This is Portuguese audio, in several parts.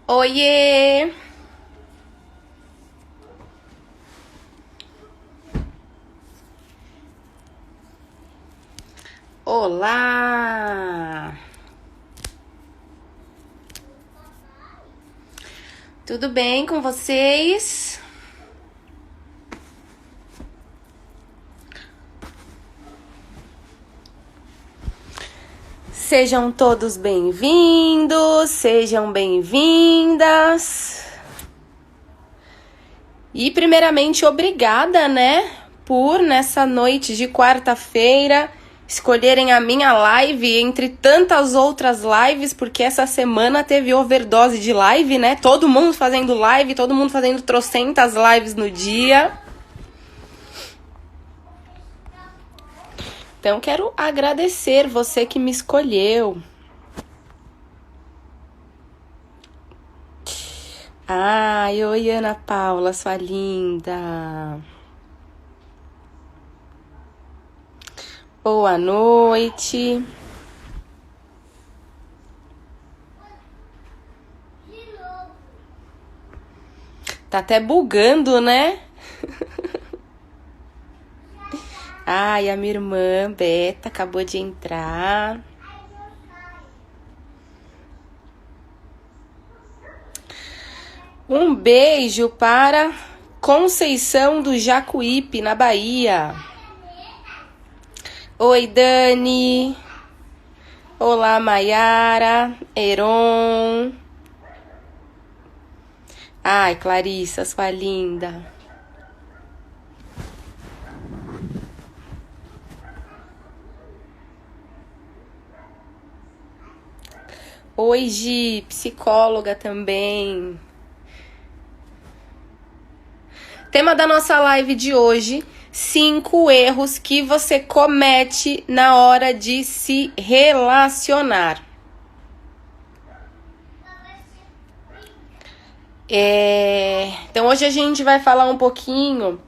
Oiê! Olá! Tudo bem com vocês? Sejam todos bem-vindos, sejam bem-vindas. E primeiramente, obrigada, né, por nessa noite de quarta-feira escolherem a minha live entre tantas outras lives, porque essa semana teve overdose de live, né? Todo mundo fazendo live, todo mundo fazendo trocentas lives no dia. Então, quero agradecer você que me escolheu. Ai, oi, Ana Paula, sua linda. Boa noite. Tá até bugando, né? Ai, a minha irmã, Beta, acabou de entrar. Um beijo para Conceição do Jacuípe, na Bahia. Oi, Dani. Olá, Maiara, Heron. Ai, Clarissa, sua linda. Oi, Gi, psicóloga também. Tema da nossa live de hoje: 5 erros que você comete na hora de se relacionar. Então hoje a gente vai falar um pouquinho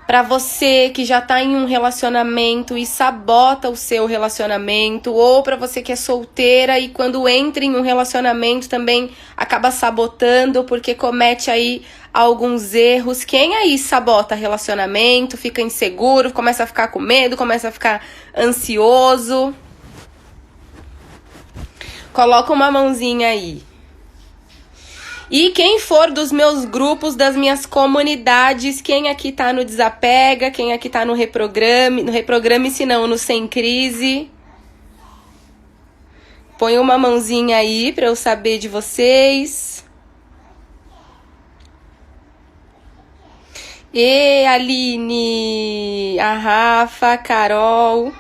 para você que já tá em um relacionamento e sabota o seu relacionamento, ou para você que é solteira e quando entra em um relacionamento também acaba sabotando porque comete aí alguns erros. Quem aí sabota relacionamento, fica inseguro, começa a ficar com medo, começa a ficar ansioso? Coloca uma mãozinha aí. E quem for dos meus grupos, das minhas comunidades, quem aqui tá no Desapega, quem aqui tá no Reprograme-se não, no Sem Crise. Põe uma mãozinha aí pra eu saber de vocês. E Aline, a Rafa, a Carol.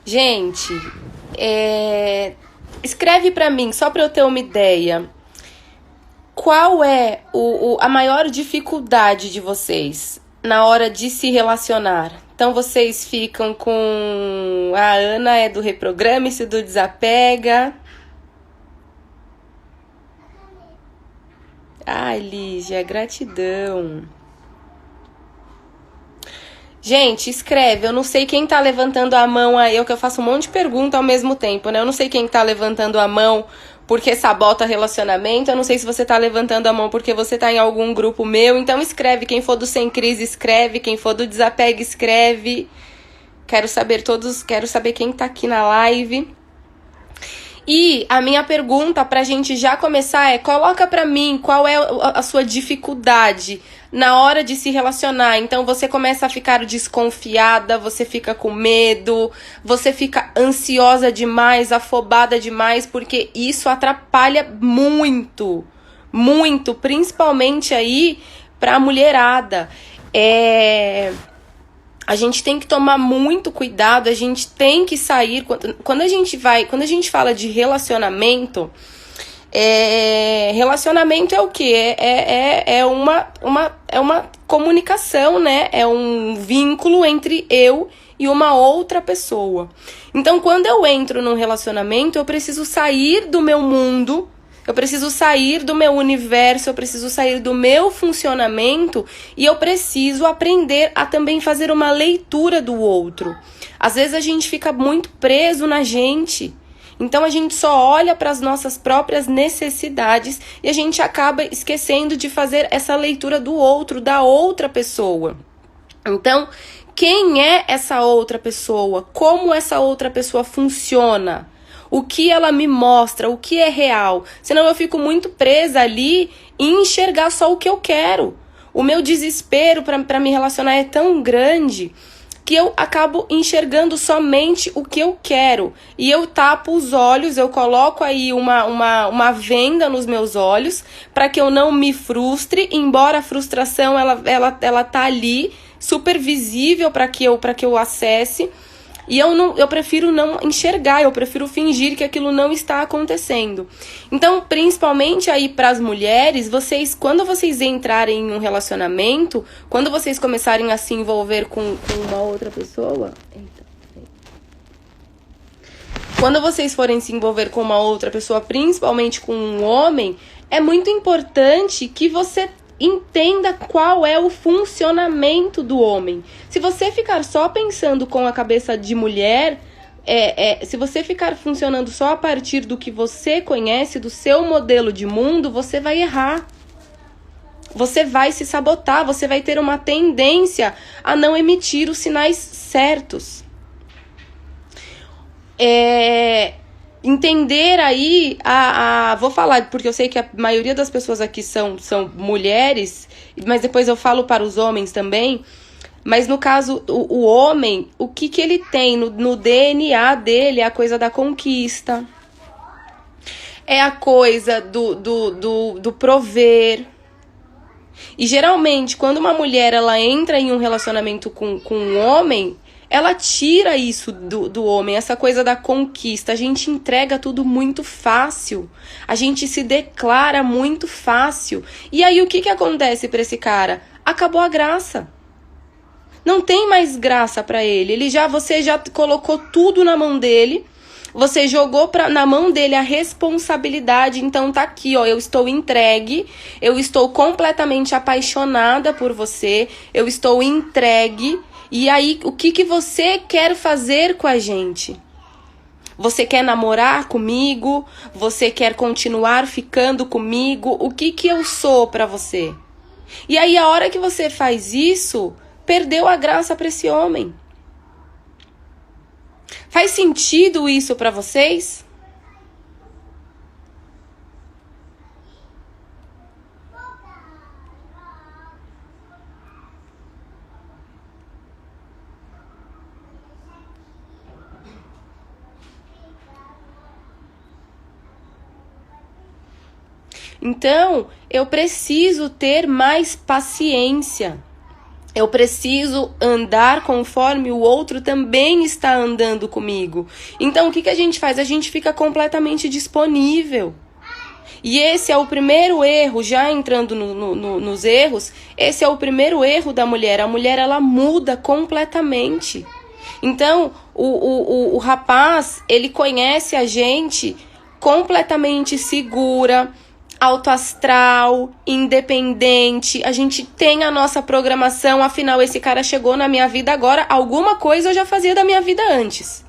Gente, escreve pra mim, só pra eu ter uma ideia. Qual é a maior dificuldade de vocês na hora de se relacionar? Então vocês ficam com... A Ana é do Reprograme-se, do Desapega. Ai, Lígia, gratidão. Gente, escreve. Eu não sei quem tá levantando a mão aí, que eu faço um monte de pergunta ao mesmo tempo, né? Eu não sei quem tá levantando a mão porque sabota relacionamento. Eu não sei se você tá levantando a mão porque você tá em algum grupo meu. Então escreve. Quem for do Sem Crise, escreve. Quem for do Desapega, escreve. Quero saber quem tá aqui na live. E a minha pergunta pra gente já começar é: coloca pra mim qual é a sua dificuldade na hora de se relacionar. Então você começa a ficar desconfiada, você fica com medo, você fica ansiosa demais, afobada demais, porque isso atrapalha muito, muito, principalmente aí pra mulherada. A gente tem que tomar muito cuidado, a gente tem que sair. Quando a gente fala de relacionamento, Relacionamento é o quê? É uma comunicação, né? É um vínculo entre eu e uma outra pessoa. Então, quando eu entro num relacionamento, eu preciso sair do meu mundo, eu preciso sair do meu universo, eu preciso sair do meu funcionamento e eu preciso aprender a também fazer uma leitura do outro. Às vezes a gente fica muito preso na gente. Então a gente só olha para as nossas próprias necessidades e a gente acaba esquecendo de fazer essa leitura do outro, da outra pessoa. Então, quem é essa outra pessoa? Como essa outra pessoa funciona? O que ela me mostra? O que é real? Senão eu fico muito presa ali em enxergar só o que eu quero. O meu desespero para me relacionar é tão grande que eu acabo enxergando somente o que eu quero. E eu tapo os olhos, eu coloco aí uma venda nos meus olhos para que eu não me frustre, embora a frustração ela tá ali, super visível para que eu acesse. E eu prefiro não enxergar, eu prefiro fingir que aquilo não está acontecendo. Então, principalmente aí para as mulheres, quando vocês entrarem em um relacionamento, quando vocês começarem a se envolver com uma outra pessoa... Quando vocês forem se envolver com uma outra pessoa, principalmente com um homem, é muito importante que você entenda qual é o funcionamento do homem. Se você ficar só pensando com a cabeça de mulher, se você ficar funcionando só a partir do que você conhece, do seu modelo de mundo, você vai errar. Você vai se sabotar, você vai ter uma tendência a não emitir os sinais certos. Entender aí, vou falar, porque eu sei que a maioria das pessoas aqui são mulheres, mas depois eu falo para os homens também. Mas no caso, o homem, o que ele tem no DNA dele é a coisa da conquista, é a coisa do prover. E geralmente, quando uma mulher ela entra em um relacionamento com um homem, ela tira isso do homem, essa coisa da conquista. A gente entrega tudo muito fácil. A gente se declara muito fácil. E aí o que acontece para esse cara? Acabou a graça. Não tem mais graça para ele. Você já colocou tudo na mão dele. Você jogou na mão dele a responsabilidade. Então tá aqui, ó, eu estou entregue. Eu estou completamente apaixonada por você. Eu estou entregue. E aí, o que você quer fazer com a gente? Você quer namorar comigo? Você quer continuar ficando comigo? O que eu sou pra você? E aí, a hora que você faz isso, perdeu a graça pra esse homem. Faz sentido isso pra vocês? Então, eu preciso ter mais paciência. Eu preciso andar conforme o outro também está andando comigo. Então, o que a gente faz? A gente fica completamente disponível. E esse é o primeiro erro, já entrando nos erros, esse é o primeiro erro da mulher. A mulher, ela muda completamente. Então, o rapaz, ele conhece a gente completamente segura, autoastral, independente, a gente tem a nossa programação, afinal esse cara chegou na minha vida agora, alguma coisa eu já fazia da minha vida antes.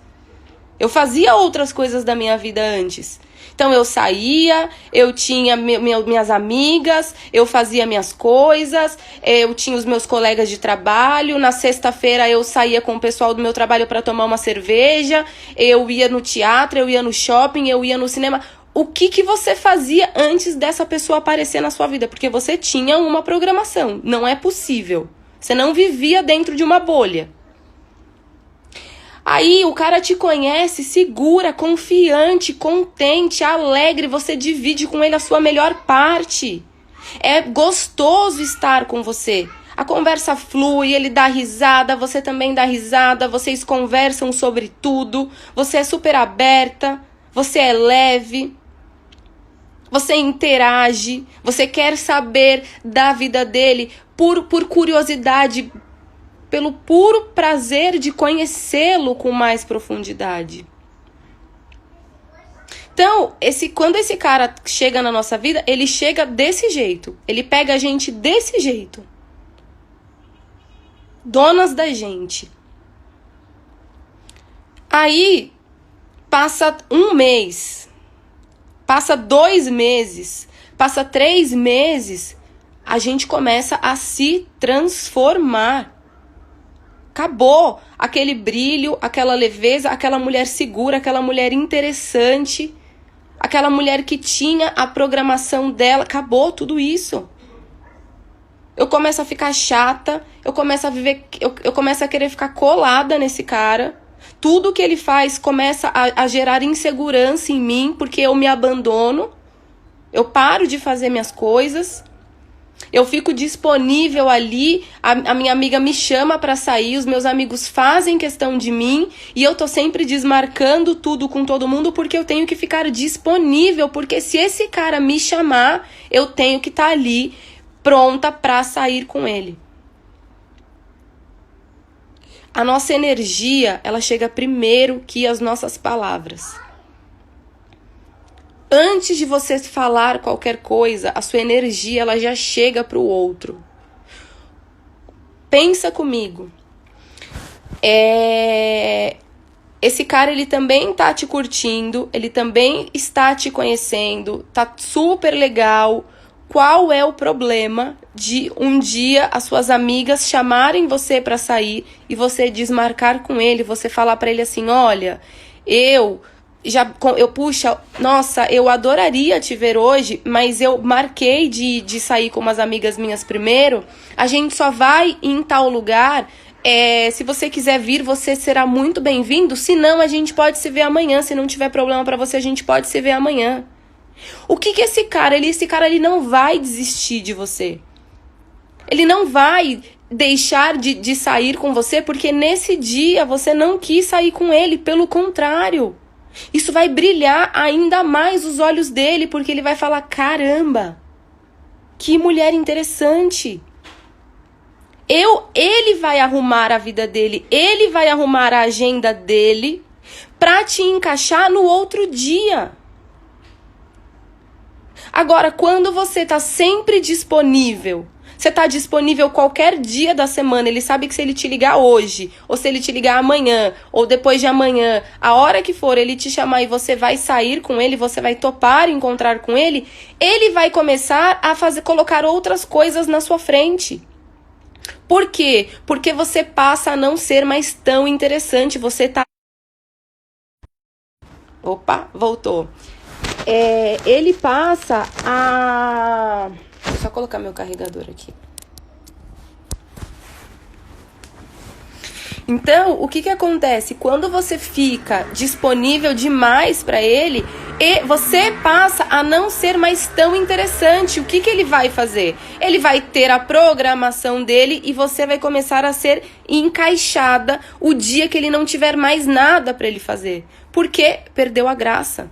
Eu fazia outras coisas da minha vida antes. Então eu saía, eu tinha minhas amigas, eu fazia minhas coisas, eu tinha os meus colegas de trabalho, na sexta-feira eu saía com o pessoal do meu trabalho para tomar uma cerveja, eu ia no teatro, eu ia no shopping, eu ia no cinema. O que você fazia antes dessa pessoa aparecer na sua vida? Porque você tinha uma programação. Não é possível. Você não vivia dentro de uma bolha. Aí o cara te conhece segura, confiante, contente, alegre. Você divide com ele a sua melhor parte. É gostoso estar com você. A conversa flui, ele dá risada, você também dá risada. Vocês conversam sobre tudo. Você é super aberta. Você é leve. Você interage, você quer saber da vida dele por curiosidade, pelo puro prazer de conhecê-lo com mais profundidade. Então, quando esse cara chega na nossa vida, ele chega desse jeito. Ele pega a gente desse jeito. Donas da gente. Aí, passa 1 mês, passa 2 meses, passa 3 meses, a gente começa a se transformar. Acabou aquele brilho, aquela leveza, aquela mulher segura, aquela mulher interessante, aquela mulher que tinha a programação dela. Acabou tudo isso. Eu começo a ficar chata, eu começo a querer ficar colada nesse cara. Tudo que ele faz começa a gerar insegurança em mim, porque eu me abandono, eu paro de fazer minhas coisas. Eu fico disponível ali, a minha amiga me chama pra sair, os meus amigos fazem questão de mim e eu tô sempre desmarcando tudo com todo mundo porque eu tenho que ficar disponível, porque se esse cara me chamar, eu tenho que estar ali pronta pra sair com ele. A nossa energia, ela chega primeiro que as nossas palavras. Antes de você falar qualquer coisa, a sua energia ela já chega para o outro. Pensa comigo. Esse cara, ele também tá te curtindo, ele também está te conhecendo, tá super legal. Qual é o problema de um dia as suas amigas chamarem você para sair e você desmarcar com ele, você falar para ele assim, olha, nossa, eu adoraria te ver hoje, mas eu marquei de sair com umas amigas minhas primeiro, a gente só vai em tal lugar, se você quiser vir, você será muito bem-vindo, se não, a gente pode se ver amanhã, se não tiver problema pra você, a gente pode se ver amanhã. O que esse cara, ele não vai desistir de você, ele não vai deixar de sair com você, porque nesse dia você não quis sair com ele, pelo contrário. Isso vai brilhar ainda mais os olhos dele, porque ele vai falar, caramba, que mulher interessante. Ele vai arrumar a vida dele, ele vai arrumar a agenda dele pra te encaixar no outro dia. Agora, quando você tá sempre disponível, você tá disponível qualquer dia da semana, ele sabe que se ele te ligar hoje, ou se ele te ligar amanhã, ou depois de amanhã, a hora que for ele te chamar e você vai sair com ele, você vai topar encontrar com ele, ele vai começar a colocar outras coisas na sua frente. Por quê? Porque você passa a não ser mais tão interessante, você tá... Opa, voltou. Ele passa a... Vou só colocar meu carregador aqui. Então, o que acontece? Quando você fica disponível demais para ele, você passa a não ser mais tão interessante. O que ele vai fazer? Ele vai ter a programação dele e você vai começar a ser encaixada o dia que ele não tiver mais nada para ele fazer. Porque perdeu a graça.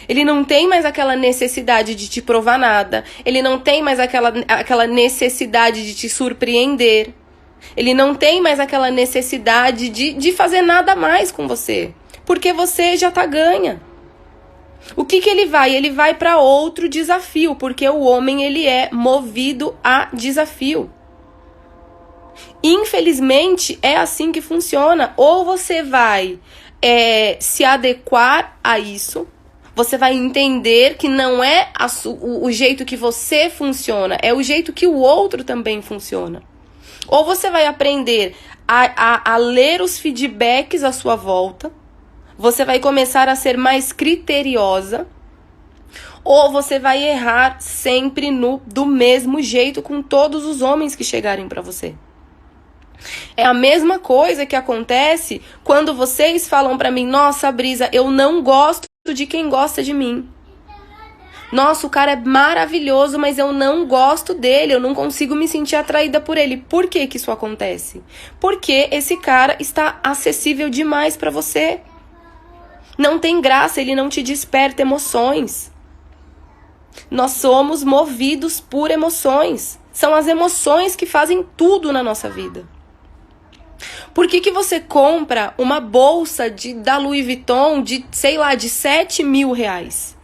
Ele não tem mais aquela necessidade de te provar nada. Ele não tem mais aquela necessidade de te surpreender. Ele não tem mais aquela necessidade de fazer nada mais com você. Porque você já tá ganha. O que ele vai? Ele vai para outro desafio. Porque o homem, ele é movido a desafio. Infelizmente, é assim que funciona. Ou você vai se adequar a isso. Você vai entender que não é o jeito que você funciona, é o jeito que o outro também funciona. Ou você vai aprender a ler os feedbacks à sua volta, você vai começar a ser mais criteriosa, ou você vai errar sempre do mesmo jeito com todos os homens que chegarem para você. É a mesma coisa que acontece quando vocês falam pra mim, nossa, Brisa, eu não gosto de quem gosta de mim. Nossa, o cara é maravilhoso, mas eu não gosto dele, eu não consigo me sentir atraída por ele. Por que isso acontece? Porque esse cara está acessível demais pra você. Não tem graça, ele não te desperta emoções. Nós somos movidos por emoções. São as emoções que fazem tudo na nossa vida. Por que você compra uma bolsa da Louis Vuitton de, sei lá, de 7 mil reais?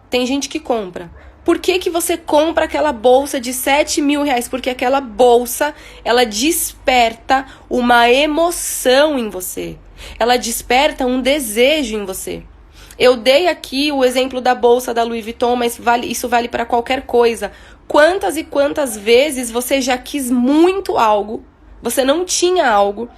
Tem gente que compra. Por que você compra aquela bolsa de 7 mil reais? Porque aquela bolsa, ela desperta uma emoção em você. Ela desperta um desejo em você. Eu dei aqui o exemplo da bolsa da Louis Vuitton, mas isso vale para qualquer coisa. Quantas e quantas vezes você já quis muito algo, você não tinha algo,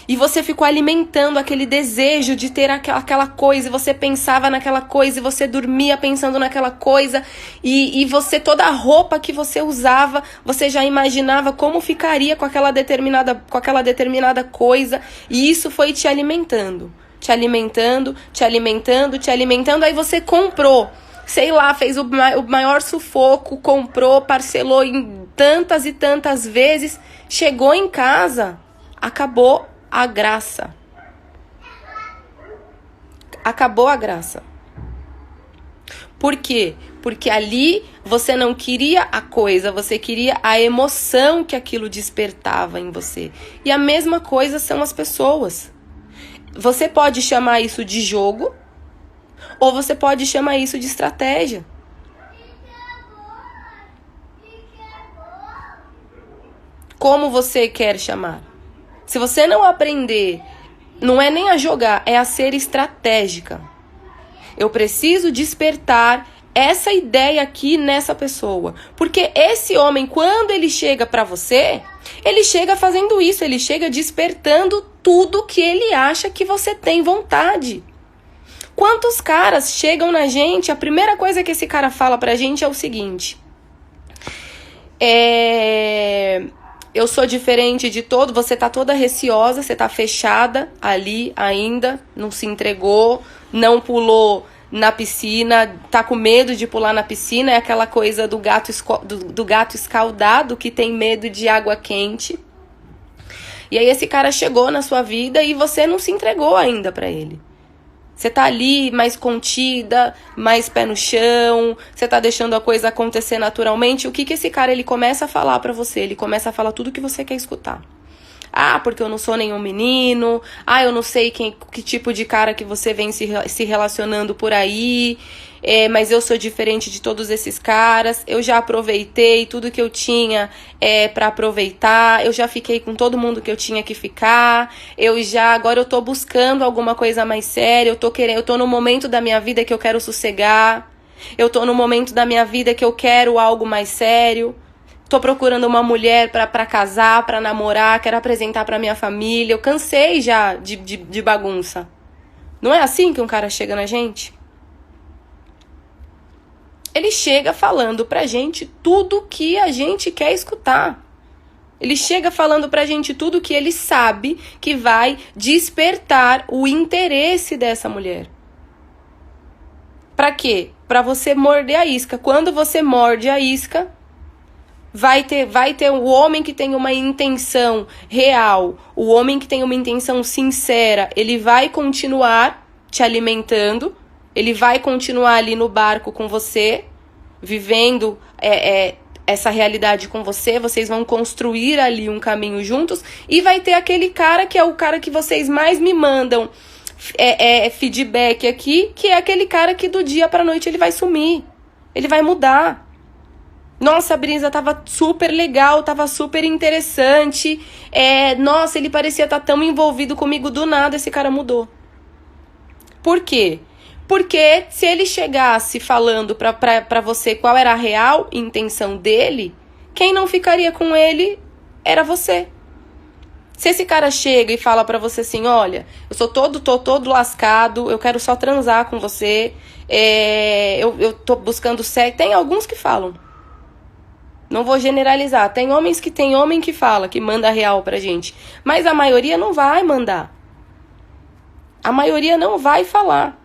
e você ficou alimentando aquele desejo de ter aquela coisa, e você pensava naquela coisa, e você dormia pensando naquela coisa, e você, toda a roupa que você usava, você já imaginava como ficaria com aquela determinada coisa, e isso foi te alimentando, te alimentando, te alimentando, te alimentando, aí você comprou, sei lá, fez o maior sufoco, comprou, parcelou em tantas e tantas vezes, chegou em casa, acabou a graça. Acabou a graça. Por quê? Porque ali você não queria a coisa, você queria a emoção que aquilo despertava em você. E a mesma coisa são as pessoas. Você pode chamar isso de jogo, ou você pode chamar isso de estratégia. Como você quer chamar? Se você não aprender, não é nem a jogar, é a ser estratégica. Eu preciso despertar essa ideia aqui nessa pessoa. Porque esse homem, quando ele chega pra você, ele chega fazendo isso, ele chega despertando tudo que ele acha que você tem vontade. Quantos caras chegam na gente, a primeira coisa que esse cara fala pra gente é o seguinte: eu sou diferente de todo, você tá toda receosa, você tá fechada ali ainda, não se entregou, não pulou na piscina, tá com medo de pular na piscina, é aquela coisa do gato escaldado que tem medo de água quente. E aí esse cara chegou na sua vida e você não se entregou ainda pra ele. Você tá ali mais contida, mais pé no chão, você tá deixando a coisa acontecer naturalmente. O que esse cara ele começa a falar pra você? Ele começa a falar tudo que você quer escutar. Ah, porque eu não sou nenhum menino. Ah, eu não sei que tipo de cara que você vem se relacionando por aí. Mas eu sou diferente de todos esses caras. Eu já aproveitei tudo que eu tinha pra aproveitar. Eu já fiquei com todo mundo que eu tinha que ficar. Agora eu tô buscando alguma coisa mais séria. Eu tô no momento da minha vida que eu quero sossegar. Eu tô no momento da minha vida que eu quero algo mais sério. Tô procurando uma mulher pra casar, pra namorar, quero apresentar pra minha família. Eu cansei já de bagunça. Não é assim que um cara chega na gente? Ele chega falando pra gente tudo que a gente quer escutar. Ele chega falando pra gente tudo que ele sabe que vai despertar o interesse dessa mulher. Pra quê? Pra você morder a isca. Quando você morde a isca, vai ter o homem que tem uma intenção real, o homem que tem uma intenção sincera, ele vai continuar te alimentando, ele vai continuar ali no barco com você, vivendo essa realidade com você, vocês vão construir ali um caminho juntos, e vai ter aquele cara que é o cara que vocês mais me mandam feedback aqui, que é aquele cara que do dia pra noite ele vai sumir, ele vai mudar. Nossa, a brisa tava super legal, tava super interessante. Nossa, ele parecia estar tão envolvido comigo, do nada esse cara mudou. Por quê? Porque se ele chegasse falando pra você qual era a real intenção dele, quem não ficaria com ele era você. Se esse cara chega e fala pra você assim, olha, tô todo lascado, eu quero só transar com você, eu tô buscando sexo. Tem alguns que falam. Não vou generalizar. Tem homem que fala, que manda real pra gente. Mas a maioria não vai mandar. A maioria não vai falar.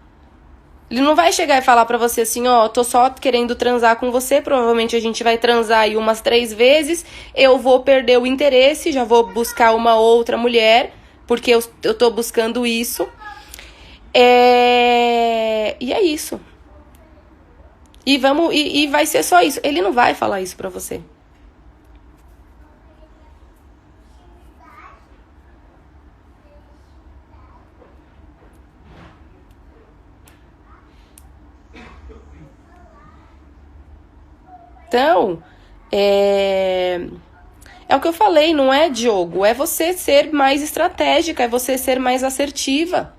Ele não vai chegar e falar pra você assim, ó, tô só querendo transar com você, provavelmente a gente vai transar aí umas 3 vezes, eu vou perder o interesse, já vou buscar uma outra mulher, porque eu tô buscando isso. E é isso. e vai ser só isso. Ele não vai falar isso pra você. Então, é o que eu falei, não é jogo, é você ser mais estratégica, é você ser mais assertiva,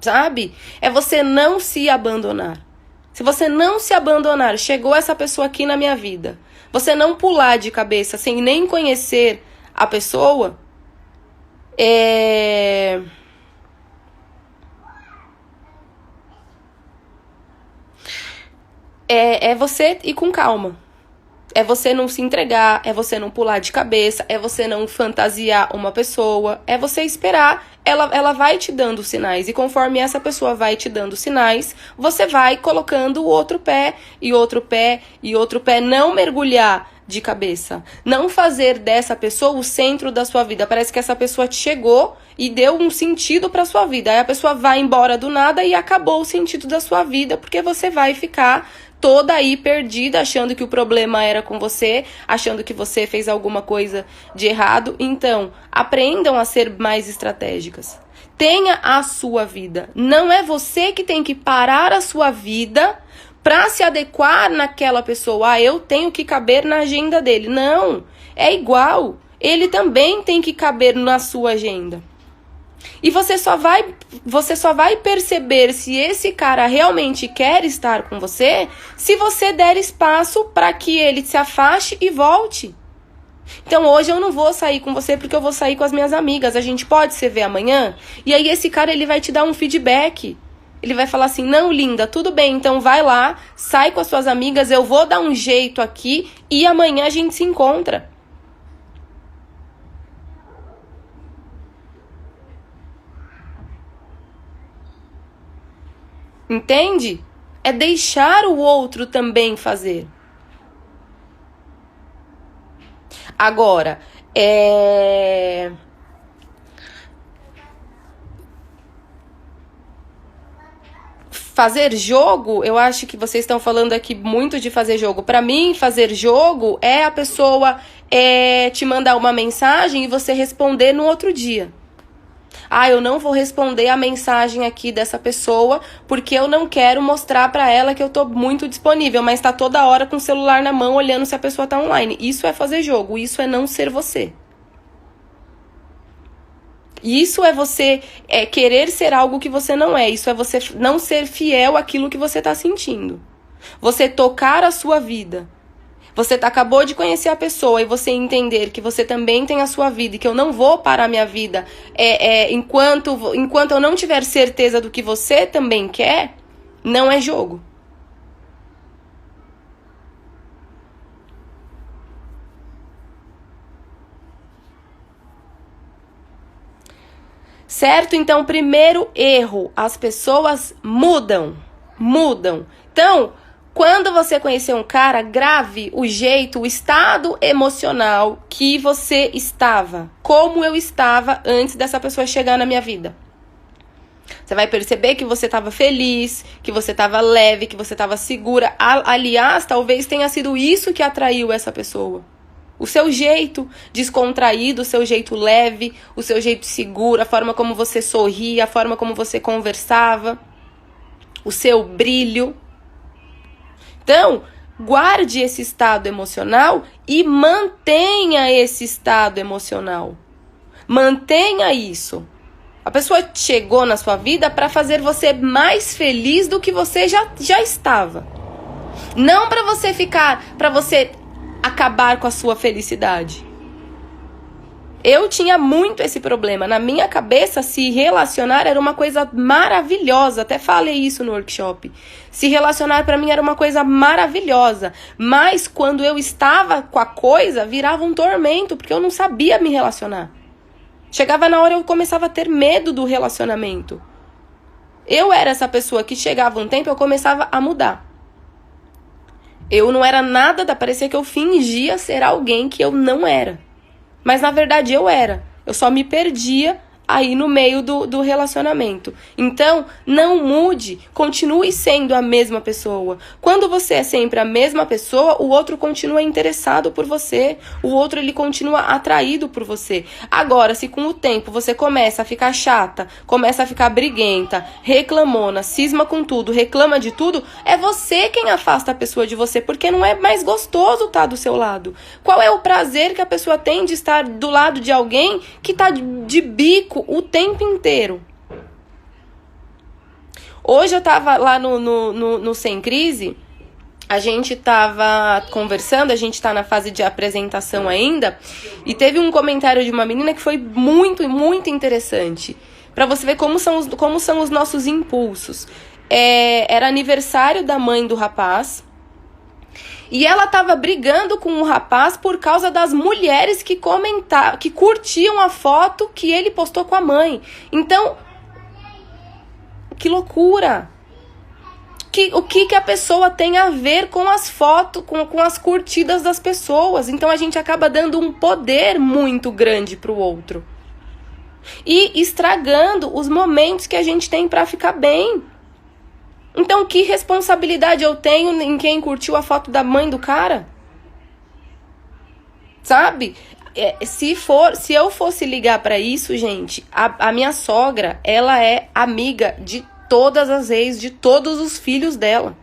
sabe? É você não se abandonar. Se você não se abandonar, chegou essa pessoa aqui na minha vida, você não pular de cabeça sem nem conhecer a pessoa, é você ir com calma. É você não se entregar, é você não pular de cabeça, é você não fantasiar uma pessoa, é você esperar, ela vai te dando sinais. E conforme essa pessoa vai te dando sinais, você vai colocando o outro pé, e outro pé, e outro pé. Não mergulhar de cabeça. Não fazer dessa pessoa o centro da sua vida. Parece que essa pessoa te chegou e deu um sentido pra sua vida. Aí a pessoa vai embora do nada e acabou o sentido da sua vida, porque você vai ficar toda aí perdida, achando que o problema era com você, achando que você fez alguma coisa de errado. Então, aprendam a ser mais estratégicas. Tenha a sua vida. Não é você que tem que parar a sua vida para se adequar naquela pessoa. Ah, eu tenho que caber na agenda dele. Não, é igual. Ele também tem que caber na sua agenda. E você só vai perceber se esse cara realmente quer estar com você se você der espaço para que ele se afaste e volte. Então hoje eu não vou sair com você porque eu vou sair com as minhas amigas. A gente pode se ver amanhã? E aí esse cara ele vai te dar um feedback. Ele vai falar assim, não, linda, tudo bem, então vai lá, sai com as suas amigas, eu vou dar um jeito aqui e amanhã a gente se encontra. Entende? É deixar o outro também fazer. Agora, fazer jogo, eu acho que vocês estão falando aqui muito de fazer jogo. Pra mim, fazer jogo é a pessoa te mandar uma mensagem e você responder no outro dia. Ah, eu não vou responder a mensagem aqui dessa pessoa porque eu não quero mostrar pra ela que eu tô muito disponível, mas tá toda hora com o celular na mão olhando se a pessoa tá online. Isso é fazer jogo, isso é não ser você. Isso é você querer ser algo que você não é. Isso é você não ser fiel àquilo que você tá sentindo. Você tocar a sua vida. Você acabou de conhecer a pessoa e você entender que você também tem a sua vida e que eu não vou parar minha vida enquanto eu não tiver certeza do que você também quer, não é jogo. Certo? Então, primeiro erro, as pessoas mudam. Então, quando você conhecer um cara, grave o jeito, o estado emocional que você estava. Como eu estava antes dessa pessoa chegar na minha vida. Você vai perceber que você estava feliz, que você estava leve, que você estava segura. Aliás, talvez tenha sido isso que atraiu essa pessoa. O seu jeito descontraído, o seu jeito leve, o seu jeito seguro, a forma como você sorria, a forma como você conversava, o seu brilho. Então, guarde esse estado emocional e mantenha esse estado emocional. Mantenha isso. A pessoa chegou na sua vida para fazer você mais feliz do que você já estava. Não para você acabar com a sua felicidade. Eu tinha muito esse problema. Na minha cabeça, se relacionar era uma coisa maravilhosa. Até falei isso no workshop. Se relacionar para mim era uma coisa maravilhosa. Mas quando eu estava com a coisa, virava um tormento, porque eu não sabia me relacionar. Chegava na hora eu começava a ter medo do relacionamento. Eu era essa pessoa que chegava um tempo eu começava a mudar. Eu não era nada, parecia que eu fingia ser alguém que eu não era. Mas na verdade eu era. Eu só me perdia aí no meio do relacionamento. Então, não mude, continue sendo a mesma pessoa. Quando você é sempre a mesma pessoa, o outro continua interessado por você, o outro ele continua atraído por você. Agora, se com o tempo você começa a ficar chata, começa a ficar briguenta, reclamona, cisma com tudo, reclama de tudo, é você quem afasta a pessoa de você, porque não é mais gostoso estar do seu lado. Qual é o prazer que a pessoa tem de estar do lado de alguém que tá de bico o tempo inteiro? Hoje eu tava lá no Sem Crise, a gente tava conversando, a gente tá na fase de apresentação ainda, e teve um comentário de uma menina que foi muito, muito interessante, pra você ver como são os nossos impulsos. Era aniversário da mãe do rapaz, e ela tava brigando com o rapaz por causa das mulheres que curtiam a foto que ele postou com a mãe. Então, que loucura! O que a pessoa tem a ver com as fotos, com as curtidas das pessoas? Então a gente acaba dando um poder muito grande pro outro. E estragando os momentos que a gente tem pra ficar bem. Então, que responsabilidade eu tenho em quem curtiu a foto da mãe do cara? Sabe? Se eu fosse ligar pra isso, gente, a minha sogra, ela é amiga de todas as ex, de todos os filhos dela.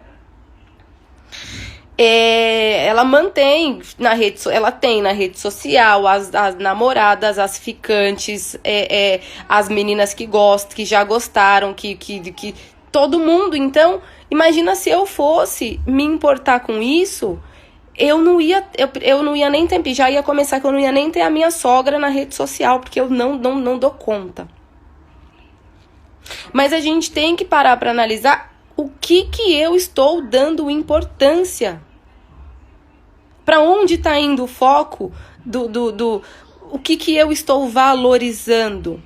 Ela mantém ela tem na rede social as namoradas, as ficantes, as meninas que gostam, que já gostaram, que todo mundo. Então, imagina se eu fosse me importar com isso, eu não ia nem ter, já ia começar que eu não ia nem ter a minha sogra na rede social, porque eu não dou conta. Mas a gente tem que parar para analisar o que eu estou dando importância. Para onde está indo o foco o que eu estou valorizando.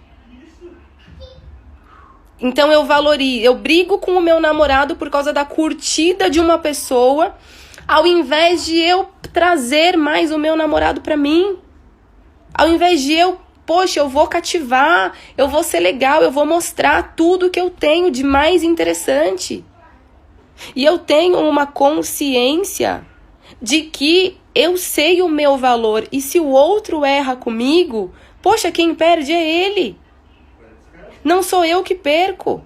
Então eu brigo com o meu namorado por causa da curtida de uma pessoa, ao invés de eu trazer mais o meu namorado pra mim. Ao invés de poxa, eu vou cativar, eu vou ser legal, eu vou mostrar tudo que eu tenho de mais interessante. E eu tenho uma consciência de que eu sei o meu valor, e se o outro erra comigo, poxa, quem perde é ele. Não sou eu que perco.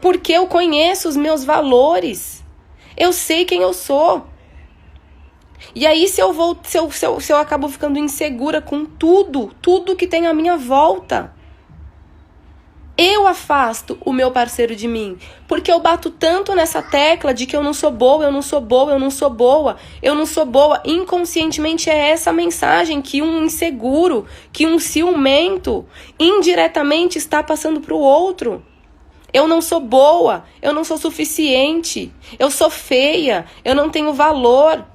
Porque eu conheço os meus valores. Eu sei quem eu sou. E aí se eu acabo ficando insegura com tudo que tem à minha volta, eu afasto o meu parceiro de mim. Porque eu bato tanto nessa tecla de que eu não sou boa, eu não sou boa, eu não sou boa, eu não sou boa. Inconscientemente é essa mensagem que um inseguro, que um ciumento, indiretamente está passando para o outro. Eu não sou boa, eu não sou suficiente, eu sou feia, eu não tenho valor.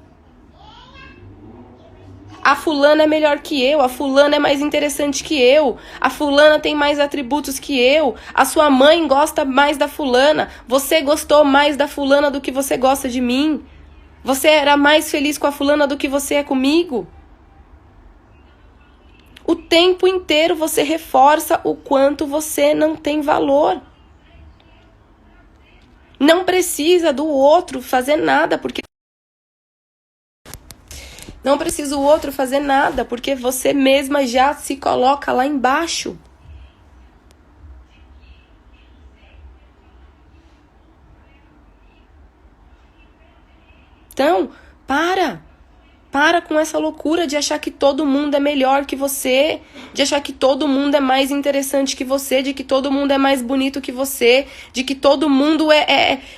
A fulana é melhor que eu, a fulana é mais interessante que eu, a fulana tem mais atributos que eu, a sua mãe gosta mais da fulana, você gostou mais da fulana do que você gosta de mim, você era mais feliz com a fulana do que você é comigo. O tempo inteiro você reforça o quanto você não tem valor. Não precisa do outro fazer nada, porque não precisa o outro fazer nada, porque você mesma já se coloca lá embaixo. Então, para com essa loucura de achar que todo mundo é melhor que você, de achar que todo mundo é mais interessante que você, de que todo mundo é mais bonito que você, de que todo mundo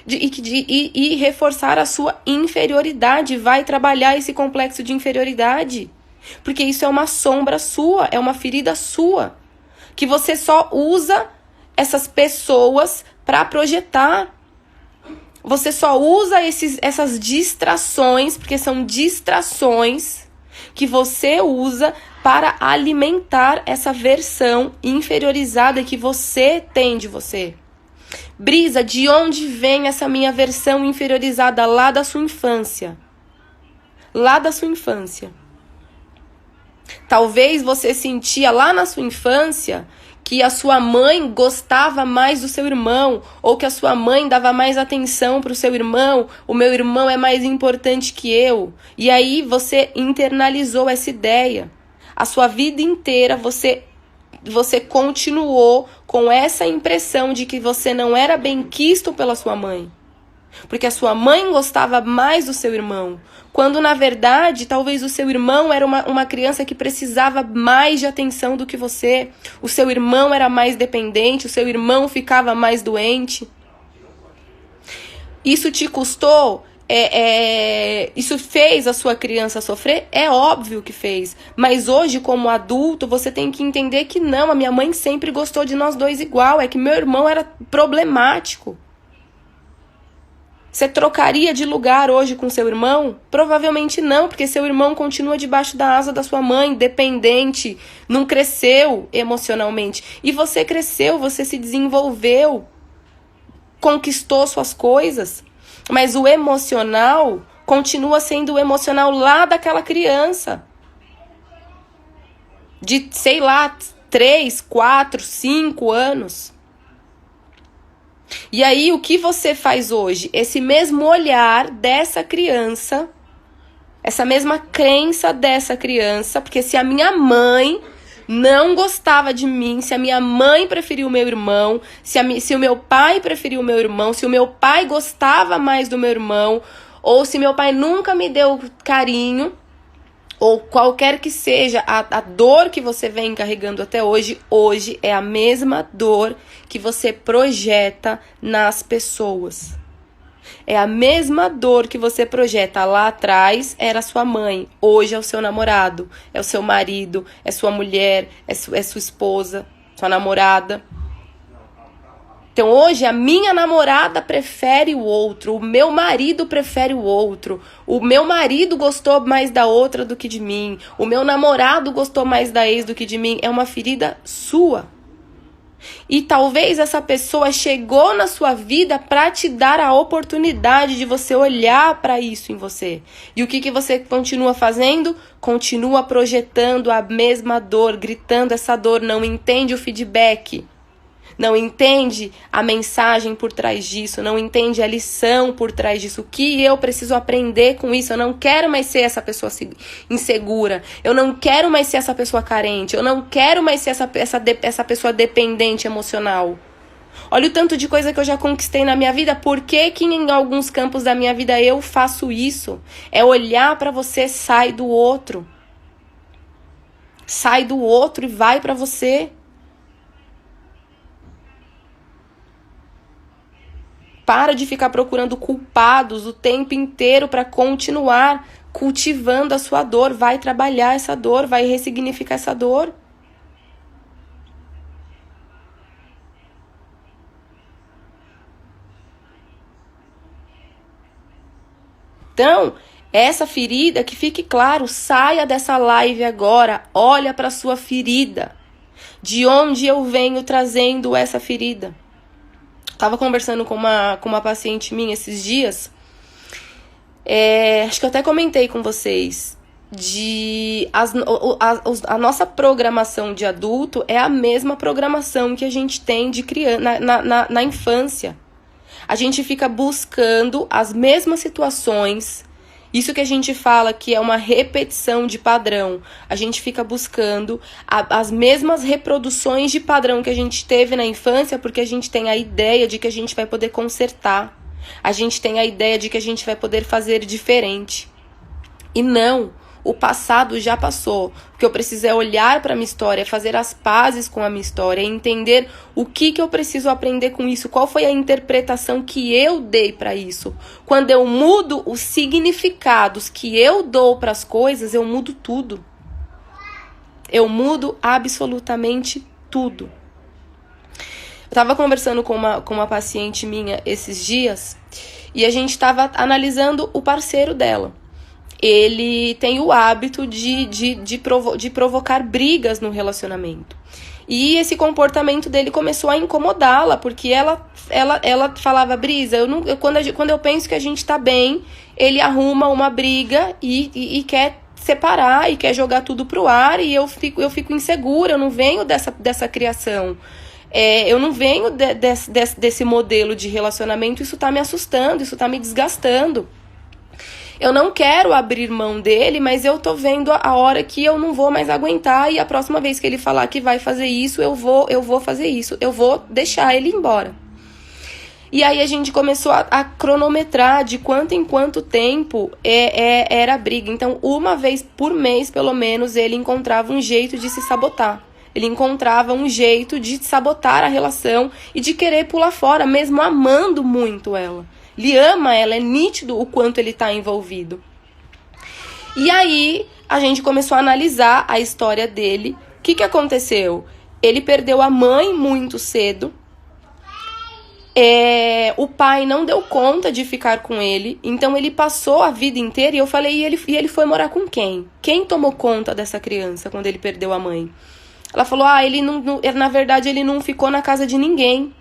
e reforçar a sua inferioridade. Vai trabalhar esse complexo de inferioridade, porque isso é uma sombra sua, é uma ferida sua, que você só usa essas pessoas para projetar. Você só usa essas distrações, porque são distrações que você usa para alimentar essa versão inferiorizada que você tem de você. Brisa, de onde vem essa minha versão inferiorizada? Lá da sua infância. Lá da sua infância. Talvez você sentia lá na sua infância que a sua mãe gostava mais do seu irmão, ou que a sua mãe dava mais atenção para o seu irmão, o meu irmão é mais importante que eu. E aí você internalizou essa ideia. A sua vida inteira você continuou com essa impressão de que você não era benquisto pela sua mãe. Porque a sua mãe gostava mais do seu irmão. Quando, na verdade, talvez o seu irmão era uma criança que precisava mais de atenção do que você. O seu irmão era mais dependente, o seu irmão ficava mais doente. Isso te custou? Isso fez a sua criança sofrer? É óbvio que fez. Mas hoje, como adulto, você tem que entender que não, a minha mãe sempre gostou de nós dois igual. É que meu irmão era problemático. Você trocaria de lugar hoje com seu irmão? Provavelmente não, porque seu irmão continua debaixo da asa da sua mãe, dependente, não cresceu emocionalmente. E você cresceu, você se desenvolveu, conquistou suas coisas, mas o emocional continua sendo o emocional lá daquela criança. De, sei lá, 3, 4, 5 anos. E aí, o que você faz hoje? Esse mesmo olhar dessa criança, essa mesma crença dessa criança, porque se a minha mãe não gostava de mim, se a minha mãe preferiu o meu irmão, se o meu pai preferiu o meu irmão, se o meu pai gostava mais do meu irmão, ou se meu pai nunca me deu carinho, ou qualquer que seja a dor que você vem carregando até hoje, hoje é a mesma dor que você projeta nas pessoas. É a mesma dor que você projeta lá atrás, era sua mãe, hoje é o seu namorado, é o seu marido, é sua mulher, é sua esposa, sua namorada. Então hoje a minha namorada prefere o outro, o meu marido prefere o outro, o meu marido gostou mais da outra do que de mim, o meu namorado gostou mais da ex do que de mim. É uma ferida sua. E talvez essa pessoa chegou na sua vida para te dar a oportunidade de você olhar para isso em você. E o que você continua fazendo? Continua projetando a mesma dor, gritando essa dor, não entende o feedback. Não entende a mensagem por trás disso, não entende a lição por trás disso. O que eu preciso aprender com isso? Eu não quero mais ser essa pessoa insegura, eu não quero mais ser essa pessoa carente, eu não quero mais ser essa pessoa dependente emocional. Olha o tanto de coisa que eu já conquistei na minha vida. Por que que em alguns campos da minha vida eu faço isso? É olhar para você, sai do outro. Sai do outro e vai para você. Para de ficar procurando culpados o tempo inteiro para continuar cultivando a sua dor. Vai trabalhar essa dor, vai ressignificar essa dor. Então, essa ferida, que fique claro, saia dessa live agora, olha para sua ferida. De onde eu venho trazendo essa ferida? Tava conversando com uma paciente minha esses dias, acho que eu até comentei com vocês, a nossa programação de adulto é a mesma programação que a gente tem de criança na infância. A gente fica buscando as mesmas situações. Isso que a gente fala que é uma repetição de padrão. A gente fica buscando as mesmas reproduções de padrão que a gente teve na infância, porque a gente tem a ideia de que a gente vai poder consertar. A gente tem a ideia de que a gente vai poder fazer diferente. E não, o passado já passou. O que eu preciso é olhar para a minha história, fazer as pazes com a minha história, entender o que eu preciso aprender com isso, qual foi a interpretação que eu dei para isso. Quando eu mudo os significados que eu dou para as coisas, eu mudo tudo. Eu mudo absolutamente tudo. Eu estava conversando com uma paciente minha esses dias e a gente estava analisando o parceiro dela. Ele tem o hábito de provocar brigas no relacionamento. E esse comportamento dele começou a incomodá-la, porque ela falava, Brisa, quando eu penso que a gente tá bem, ele arruma uma briga e quer separar e quer jogar tudo pro ar, e eu fico insegura, eu não venho dessa criação. Eu não venho desse modelo de relacionamento, isso tá me assustando, isso tá me desgastando. Eu não quero abrir mão dele, mas eu tô vendo a hora que eu não vou mais aguentar, e a próxima vez que ele falar que vai fazer isso, eu vou fazer isso, eu vou deixar ele embora. E aí a gente começou a cronometrar de quanto em quanto tempo era a briga. Então, uma vez por mês, pelo menos, ele encontrava um jeito de se sabotar. Ele encontrava um jeito de sabotar a relação e de querer pular fora, mesmo amando muito ela. Ele ama ela, é nítido o quanto ele está envolvido. E aí, a gente começou a analisar a história dele. O que aconteceu? Ele perdeu a mãe muito cedo. O pai não deu conta de ficar com ele. Então, ele passou a vida inteira. E eu falei, e ele foi morar com quem? Quem tomou conta dessa criança quando ele perdeu a mãe? Ela falou, na verdade, ele não ficou na casa de ninguém.